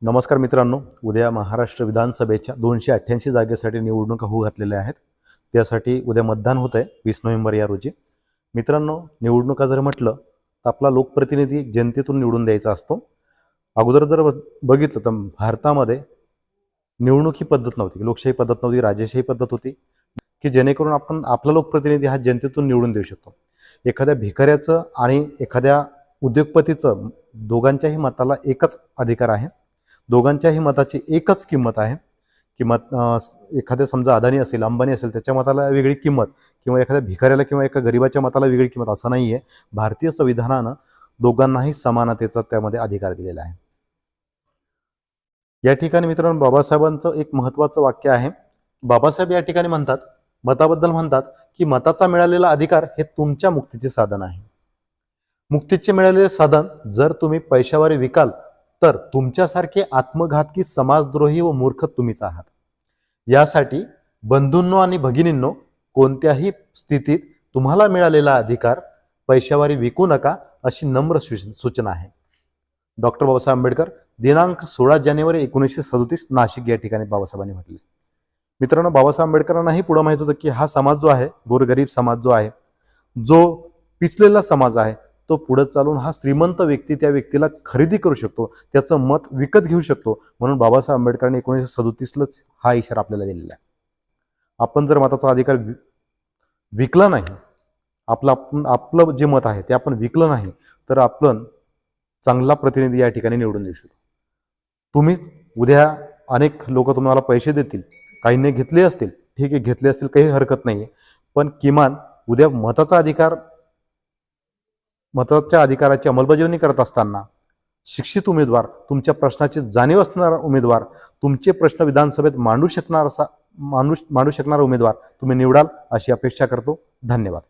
नमस्कार मित्रांनो, उद्या महाराष्ट्र विधानसभेच्या 288 जागेसाठी निवडणुका होऊ घातलेल्या आहेत। त्यासाठी उद्या मतदान होत आहे 20 नोव्हेंबर या रोजी। मित्रांनो, निवडणुका जर म्हटलं तर आपला लोकप्रतिनिधी जनतेतून निवडून द्यायचा असतो। अगोदर जर बघितलं तर भारतामध्ये निवडणूक ही पद्धत नव्हती, लोकशाही पद्धत नव्हती, राजेशाही पद्धत होती की जेणेकरून आपण आपला लोकप्रतिनिधी हा जनतेतून निवडून देऊ शकतो। एखाद्या भिकाऱ्याचं आणि एखाद्या उद्योगपतीचं दोघांच्याही मताला एकच अधिकार आहे, दोघांच्याही मताची एकच किंमत आहे। किंमत एखाद्या समजा अदानी असेल, अंबानी असेल, त्याच्या मताला वेगळी किंमत किंवा एखाद्या भिकाऱ्याला किंवा एका गरीबाच्या मताला वेगळी किंमत असं नाही आहे। भारतीय संविधानानं दोघांनाही समानतेचा त्यामध्ये अधिकार दिलेला आहे। या ठिकाणी मित्रांनो बाबासाहेबांचं एक महत्त्वाचं वाक्य आहे। बाबासाहेब या ठिकाणी म्हणतात, मताबद्दल म्हणतात की मताचा मिळालेला अधिकार हे तुमच्या मुक्तीचे साधन आहे। मुक्तीचे मिळालेले साधन जर तुम्ही पैशावर विकाल तर तुमच्यासारखे आत्मघातकी, समाजद्रोही व मूर्ख तुम्हीच आहात। यासाठी बंधूंनो आणि भगिनींनो, कोणत्याही स्थितीत तुम्हाला मिळालेला अधिकार पैशावर विकू नका, अशी नम्र सूचना आहे। डॉक्टर बाबासाहेब आंबेडकर, दिनांक 16 जानेवारी 1937, नाशिक या ठिकाणी बाबासाहेबांनी म्हटले। मित्रांनो, बाबासाहेब आंबेडकरांनाही पुढे माहित होतं की हा समाज जो आहे, गोरगरीब समाज जो आहे, जो पिचलेला समाज आहे, तो पुढे चालून हा श्रीमंत व्यक्ती त्या व्यक्तीला खरेदी करू शकतो, त्याचं मत विकत घेऊ शकतो। म्हणून बाबासाहेब आंबेडकरांनी 1937लाच हा इशारा आपल्याला दिलेला आहे। आपण जर मताचा अधिकार विकला नाही, आपलं जे मत आहे ते आपण विकलं नाही, तर आपण चांगला प्रतिनिधी या ठिकाणी निवडून देऊ शकतो। तुम्ही उद्या अनेक लोक तुम्हाला पैसे देतील, काहींनी घेतले असतील, ठीक आहे, घेतले असतील, काही हरकत नाही, पण किमान उद्या मताच्या अधिकाराची अंमलबजावणी करत असताना शिक्षित उमेदवार, तुमच्या प्रश्नाची जाणीव असणारा उमेदवार, तुमचे प्रश्न विधानसभेत मांडू शकणारा उमेदवार तुम्ही निवडाल, अशी अपेक्षा करतो। धन्यवाद।